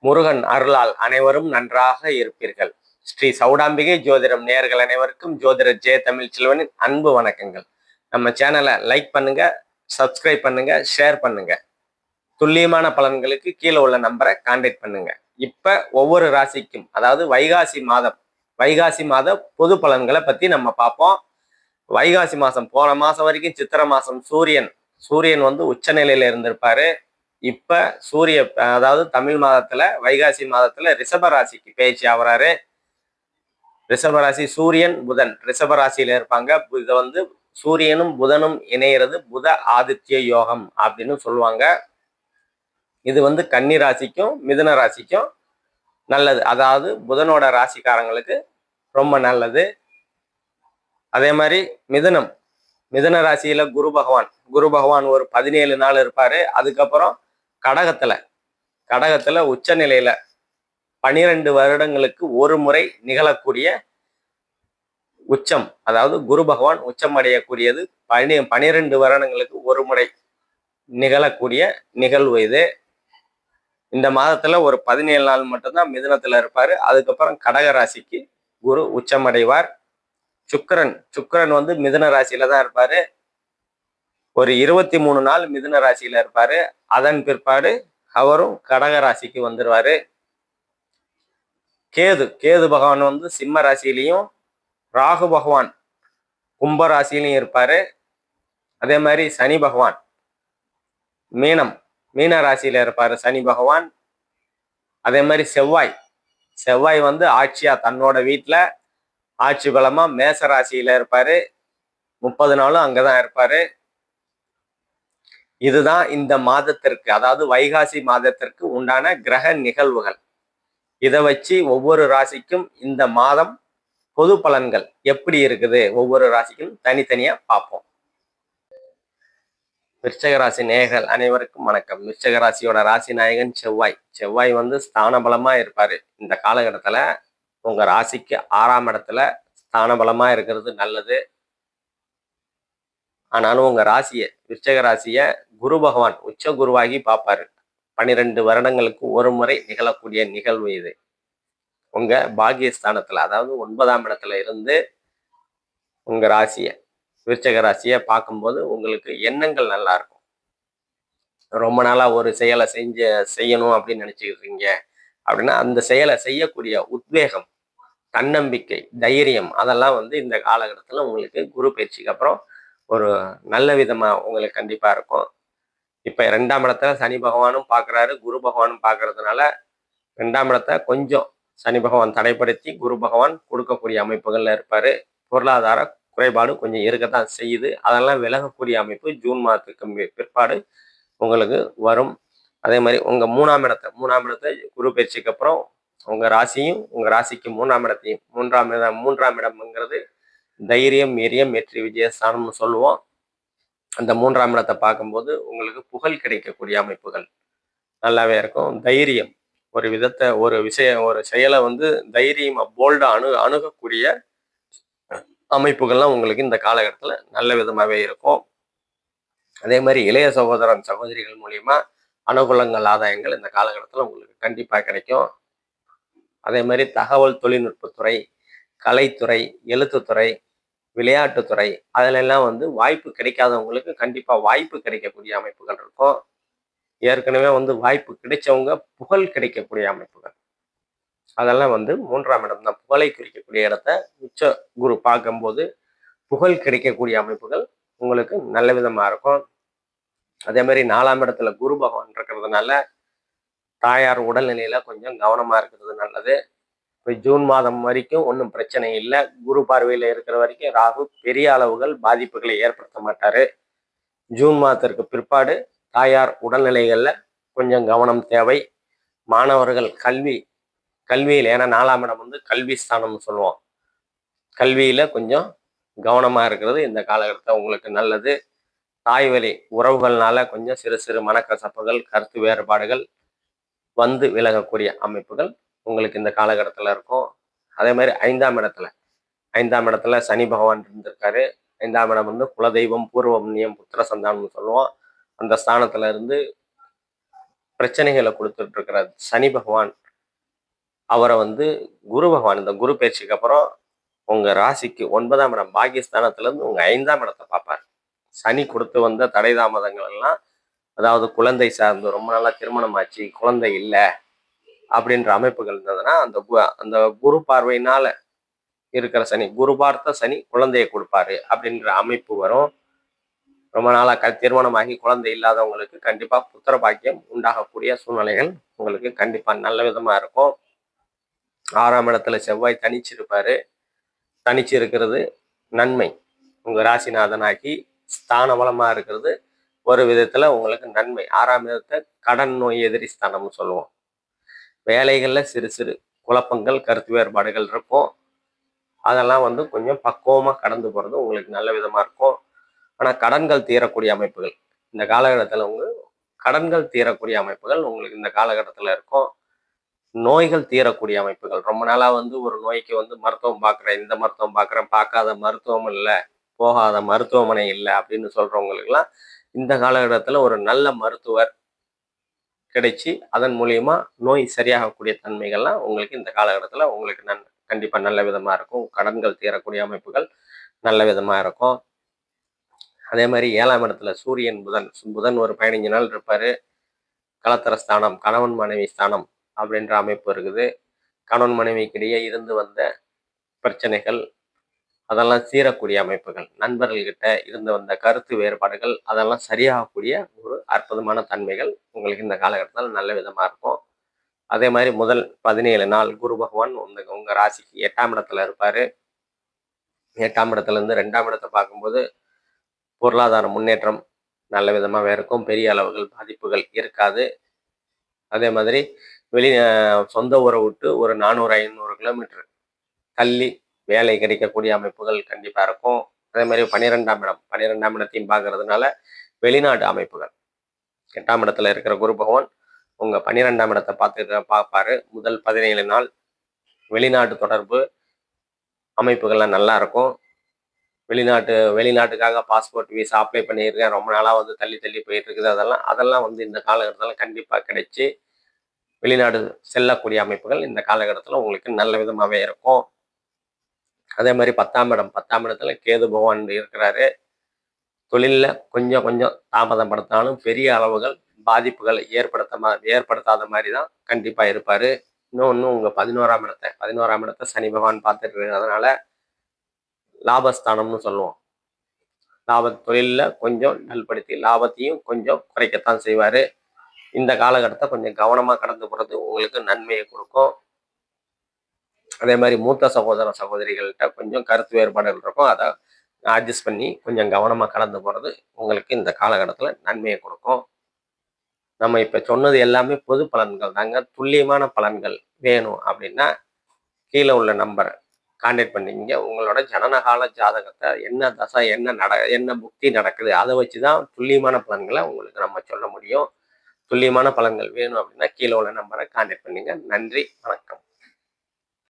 முருகன் அருளால் அனைவரும் நன்றாக இருப்பீர்கள். ஸ்ரீ சௌடாம்பிகை ஜோதிடம் நேயர்கள் அனைவருக்கும் ஜோதிடர் ஜெய தமிழ் செல்வனின் அன்பு வணக்கங்கள். நம்ம சேனலை லைக் பண்ணுங்க, சப்ஸ்கிரைப் பண்ணுங்க, ஷேர் பண்ணுங்க. துல்லியமான பலன்களுக்கு கீழே உள்ள நம்பரை கான்டாக்ட் பண்ணுங்க. இப்ப ஒவ்வொரு ராசிக்கும், அதாவது வைகாசி மாத பொது பலன்களை பத்தி நம்ம பார்ப்போம். வைகாசி மாசம், போன மாசம் வரைக்கும் சித்திரை மாசம் சூரியன் வந்து உச்சநிலையில இருந்திருப்பாரு. இப்ப அதாவது தமிழ் மாதத்துல வைகாசி மாதத்துல ரிஷப ராசிக்கு பயிற்சி ஆகுறாரு. ரிஷபராசி சூரியன் புதன் ரிஷபராசியில இருப்பாங்க. இதை வந்து சூரியனும் புதனும் இணையிறது புத ஆதித்ய யோகம் அப்படின்னு சொல்லுவாங்க. இது வந்து கன்னி ராசிக்கும் மிதுன ராசிக்கும் நல்லது. அதாவது புதனோட ராசிக்காரங்களுக்கு ரொம்ப நல்லது. அதே மாதிரி மிதுன ராசியில குரு பகவான் ஒரு 17 நாள் இருப்பாரு. அதுக்கப்புறம் கடகத்துல உச்ச நிலையில 12 வருடங்களுக்கு ஒரு முறை நிகழக்கூடிய உச்சம், அதாவது குரு பகவான் உச்சம் அடையக்கூடியது 12 வருடங்களுக்கு ஒரு முறை நிகழக்கூடிய நிகழ்வு இது. இந்த மாதத்துல ஒரு 17 நாள் மட்டும்தான் மிதுனத்துல இருப்பாரு. அதுக்கப்புறம் கடக ராசிக்கு குரு உச்சம் அடைவார். சுக்கிரன் வந்து மிதுன ராசியில தான் இருப்பாரு. ஒரு 23 நாள் மிதுன ராசியில இருப்பாரு. அதன் பிற்பாடு அவரும் கடக ராசிக்கு வந்துருவாரு. கேது பகவான் வந்து சிம்ம ராசியிலையும், ராகு பகவான் கும்ப ராசியிலையும் இருப்பாரு. அதே மாதிரி சனி பகவான் மீன ராசியில இருப்பாரு சனி பகவான். அதே மாதிரி செவ்வாய் வந்து ஆட்சியா தன்னோட வீட்டுல ஆட்சி பலமா மேச ராசியில இருப்பாரு. 30 நாளும் அங்கதான் இருப்பாரு. இதுதான் இந்த மாதத்திற்கு, அதாவது வைகாசி மாதத்திற்கு உண்டான கிரக நிகழ்வுகள். இதை வச்சு ஒவ்வொரு ராசிக்கும் இந்த மாதம் பொது பலன்கள் எப்படி இருக்குது, ஒவ்வொரு ராசிக்கும் தனித்தனியா பார்ப்போம். விருச்சக ராசி நேயர்கள் அனைவருக்கும் வணக்கம். விருச்சக ராசியோட ராசி நாயகன் செவ்வாய் வந்து ஸ்தான பலமா இருப்பாரு. இந்த காலகட்டத்துல உங்க ராசிக்கு 6ஆம் இடத்துல ஸ்தான பலமா இருக்கிறது நல்லது. ஆனாலும் உங்க விருச்சக ராசிய குரு பகவான் உச்ச குருவாகி பார்ப்பாரு. 12 வருடங்களுக்கு ஒரு முறை நிகழக்கூடிய நிகழ்வு இது. உங்க பாகியஸ்தானத்துல, அதாவது 9ஆம் இடத்துல இருந்து உங்க விருச்சக ராசிய பார்க்கும்போது உங்களுக்கு எண்ணங்கள் நல்லா இருக்கும். ரொம்ப நாளா ஒரு செயலை செய்யணும் அப்படின்னு நினைச்சுக்கிறீங்க அப்படின்னா அந்த செயலை செய்யக்கூடிய உத்வேகம், தன்னம்பிக்கை, தைரியம் அதெல்லாம் வந்து இந்த காலகட்டத்துல உங்களுக்கு குரு பயிற்சிக்கு அப்புறம் ஒரு நல்ல விதமா உங்களுக்கு கண்டிப்பா இருக்கும். இப்ப 2ஆம் இடத்துல சனி பகவானும் பார்க்குறாரு, குரு பகவானும் பார்க்கறதுனால 2ஆம் இடத்தை கொஞ்சம் சனி பகவான் தடைப்படுத்தி குரு பகவான் கொடுக்கக்கூடிய அமைப்புகள்ல இருப்பாரு. பொருளாதார குறைபாடு கொஞ்சம் இருக்கத்தான் செய்யுது. அதெல்லாம் விலகக்கூடிய அமைப்பு ஜூன் மாதத்துக்கு பிற்பாடு உங்களுக்கு வரும். அதே மாதிரி உங்க மூணாம் இடத்தை குரு பயிற்சிக்கு அப்புறம் உங்க ராசிக்கு 3ஆம் இடத்தையும், மூன்றாம் இடம்ங்கிறது தைரியம், வீரியம், வெற்றி, விஜயஸ்தானம்னு சொல்லுவோம். அந்த 3ஆம் இடத்தை பார்க்கும்போது உங்களுக்கு புகழ் கிடைக்கக்கூடிய அமைப்புகள் நல்லாவே இருக்கும். தைரியம், ஒரு செயலை வந்து தைரியமா போல்டா அணுகக்கூடிய அமைப்புகள்லாம் உங்களுக்கு இந்த காலகட்டத்துல நல்ல விதமாவே இருக்கும். அதே மாதிரி இளைய சகோதரிகள் மூலியமா அனுகூலங்கள், ஆதாயங்கள் இந்த காலகட்டத்துல உங்களுக்கு கண்டிப்பா கிடைக்கும். அதே மாதிரி தகவல் தொழில்நுட்பத்துறை, கலைத்துறை, எழுத்துத்துறை, விளையாட்டுத்துறை அதிலெல்லாம் வந்து வாய்ப்பு கிடைக்காதவங்களுக்கு கண்டிப்பா வாய்ப்பு கிடைக்கக்கூடிய அமைப்புகள் இருக்கும். ஏற்கனவே வந்து வாய்ப்பு கிடைச்சவங்க புகழ் கிடைக்கக்கூடிய அமைப்புகள் அதெல்லாம் வந்து 3ஆம் இடம் தான். புகழை குறிக்கக்கூடிய இடத்த உச்ச குரு பார்க்கும்போது புகழ் கிடைக்கக்கூடிய அமைப்புகள் உங்களுக்கு நல்ல விதமா இருக்கும். அதே மாதிரி 4ஆம் இடத்துல குரு பகவான் இருக்கிறதுனால தாயார் உடல்நிலையில கொஞ்சம் கவனமா இருக்கிறது நல்லது. இப்போ ஜூன் மாதம் வரைக்கும் ஒன்றும் பிரச்சனை இல்லை. குரு பார்வையில் இருக்கிற வரைக்கும் ராகு பெரிய அளவுகள் பாதிப்புகளை ஏற்படுத்த மாட்டாரு. ஜூன் மாதத்திற்கு பிற்பாடு தாயார் உடல்நிலைகள்ல கொஞ்சம் கவனம் தேவை. மாணவர்கள் கல்வியில், ஏன்னா 4ஆம் இடம் வந்து கல்வி ஸ்தானம்னு சொல்லுவோம், கல்வியில கொஞ்சம் கவனமா இருக்கிறது இந்த காலகட்டத்தில் உங்களுக்கு நல்லது. தாய்வழி உறவுகள்னால கொஞ்சம் சிறு சிறு மனக்கசப்புகள், கருத்து வேறுபாடுகள் வந்து விலகக்கூடிய அமைப்புகள் உங்களுக்கு இந்த காலகட்டத்தில் இருக்கும். அதே மாதிரி 5ஆம் இடத்துல சனி பகவான் இருந்திருக்காரு. 5ஆம் இடம் வந்து குலதெய்வம், பூர்வ புண்ணியம், புத்திர சந்தானம்னு சொல்லுவோம். அந்த ஸ்தானத்துல இருந்து பிரச்சனைகளை கொடுத்துட்டு இருக்கிற சனி பகவான் அவரை வந்து குரு பகவான் இந்த குரு பயிற்சிக்கு அப்புறம் உங்க ராசிக்கு 9ஆம் இடம் பாகிஸ்தானத்துல இருந்து உங்க 5ஆம் இடத்தை பார்ப்பார். சனி கொடுத்து வந்த தடை தாமதங்கள் எல்லாம், அதாவது குழந்தை சார்ந்து ரொம்ப நாளா திருமணம் ஆச்சு, குழந்தை இல்லை அப்படின்ற அமைப்புகள் இருந்ததுன்னா அந்த குரு பார்வையினால இருக்கிற சனி, குரு பார்த்த சனி குழந்தையை கொடுப்பாரு அப்படின்ற அமைப்பு வரும். ரொம்ப நாளா திருமணமாகி குழந்தை இல்லாதவங்களுக்கு கண்டிப்பா புத்திர பாக்கியம் உண்டாகக்கூடிய சூழ்நிலைகள் உங்களுக்கு கண்டிப்பா நல்ல விதமா இருக்கும். 6ஆம் இடத்துல செவ்வாய் தனிச்சிருப்பாரு. தனிச்சு இருக்கிறது நன்மை. உங்க ராசிநாதனாகி ஸ்தான பலமா இருக்கிறது ஒரு விதத்துல உங்களுக்கு நன்மை. 6ஆம் இடத்தை கடன் நோய் எதிரி ஸ்தானம்னு சொல்லுவோம். வேலைகள்ல சிறு சிறு குழப்பங்கள், கருத்து வேறுபாடுகள் இருக்கும். அதெல்லாம் வந்து கொஞ்சம் பக்குவமா கடந்து போறது உங்களுக்கு நல்ல விதமா இருக்கும். ஆனா கடன்கள் தீரக்கூடிய அமைப்புகள் இந்த காலகட்டத்துல கடன்கள் தீரக்கூடிய அமைப்புகள் உங்களுக்கு இந்த காலகட்டத்துல இருக்கும். நோய்கள் தீரக்கூடிய அமைப்புகள், ரொம்ப நாளா வந்து ஒரு நோய்க்கு வந்து மருத்துவம் பார்க்குறேன், இந்த மருத்துவம் பார்க்குறேன், பார்க்காத மருத்துவம் இல்லை, போகாத மருத்துவமனை இல்லை அப்படின்னு சொல்றவங்களுக்குலாம் இந்த காலகட்டத்துல ஒரு நல்ல மருத்துவர் கிடைச்சி அதன் மூலியமா நோய் சரியாகக்கூடிய தன்மைகள்லாம் உங்களுக்கு இந்த காலகட்டத்துல உங்களுக்கு கண்டிப்பா நல்ல விதமா இருக்கும். கடன்கள் தீரக்கூடிய அமைப்புகள் நல்ல விதமா இருக்கும். அதே மாதிரி 7ஆம் இடத்துல சூரியன் புதன் ஒரு 15 நாள் இருப்பாரு. கலத்தர ஸ்தானம், கணவன் மனைவி ஸ்தானம் அப்படின்ற அமைப்பு இருக்குது. கணவன் மனைவிக்கிடையே இருந்து வந்த பிரச்சனைகள் அதெல்லாம் சீரக்கூடிய அமைப்புகள், நண்பர்கள்கிட்ட இருந்து வந்த கருத்து வேறுபாடுகள் அதெல்லாம் சரியாகக்கூடிய ஒரு அற்புதமான தன்மைகள் உங்களுக்கு இந்த காலகட்டத்தில் நல்ல விதமா இருக்கும். அதே மாதிரி முதல் 17 நாள் குரு பகவான் உங்க ராசிக்கு 8ஆம் இடத்துல இருப்பாரு. 8ஆம் இடத்துல இருந்து 2ஆம் இடத்தை பார்க்கும்போது பொருளாதார முன்னேற்றம் நல்ல விதமாகவே இருக்கும். பெரிய அளவுகள் பாதிப்புகள் இருக்காது. அதே மாதிரி சொந்த ஊரை விட்டு ஒரு 400-500 கிலோமீட்டர் தள்ளி வேலை கிடைக்கக்கூடிய அமைப்புகள் கண்டிப்பா இருக்கும். அதே மாதிரி 12ஆம் இடத்தையும் பார்க்கறதுனால வெளிநாட்டு அமைப்புகள், 8ஆம் இடத்துல இருக்கிற குரு பகவான் உங்க 12ஆம் இடத்தை பார்ப்பாரு. முதல் 17 நாள் வெளிநாட்டு தொடர்பு அமைப்புகள்லாம் நல்லா இருக்கும். வெளிநாட்டுக்காக பாஸ்போர்ட் விசா அப்ளை பண்ணியிருக்கேன், ரொம்ப நாளா வந்து தள்ளி தள்ளி போயிட்டு இருக்குது, அதெல்லாம் வந்து இந்த காலகட்டத்தில் கண்டிப்பா கிடைச்சி வெளிநாடு செல்லக்கூடிய அமைப்புகள் இந்த காலகட்டத்தில் உங்களுக்கு நல்ல விதமாகவே இருக்கும். அதே மாதிரி 10ஆம் இடத்துல கேது பகவான் இருக்கிறாரு. தொழிலில் கொஞ்சம் கொஞ்சம் தாமதப்படுத்தினாலும் பெரிய அளவுகள் பாதிப்புகள் ஏற்படுத்தாத மாதிரி தான் கண்டிப்பாக இருப்பார். இன்னொன்று உங்கள் 11ஆம் இடத்தை சனி பகவான் பார்த்துட்டு இருக்கிறதுனால லாபஸ்தானம்னு சொல்லுவோம். தொழிலில் கொஞ்சம் நல்படுத்தி லாபத்தையும் கொஞ்சம் குறைக்கத்தான் செய்வார். இந்த காலகட்டத்தை கொஞ்சம் கவனமாக கடந்து போகிறது உங்களுக்கு நன்மையை கொடுக்கும். அதே மாதிரி மூத்த சகோதரிகள்கிட்ட கொஞ்சம் கருத்து வேறுபாடுகள் இருக்கும். அதை அட்ஜஸ்ட் பண்ணி கொஞ்சம் கவனமாக கடந்து போகிறது உங்களுக்கு இந்த காலகட்டத்தில் நன்மையை கொடுக்கும். நம்ம இப்போ சொன்னது எல்லாமே பொது பலன்கள் தாங்க. துல்லியமான பலன்கள் வேணும் அப்படின்னா கீழே உள்ள நம்பரை கான்டாக்ட் பண்ணிங்க. உங்களோட ஜனனகால ஜாதகத்தை என்ன தசை என்ன புக்தி நடக்குது அதை வச்சு தான் துல்லியமான பலன்களை உங்களுக்கு நம்ம சொல்ல முடியும். துல்லியமான பலன்கள் வேணும் அப்படின்னா கீழே உள்ள நம்பரை கான்டாக்ட் பண்ணுங்க. நன்றி, வணக்கம்.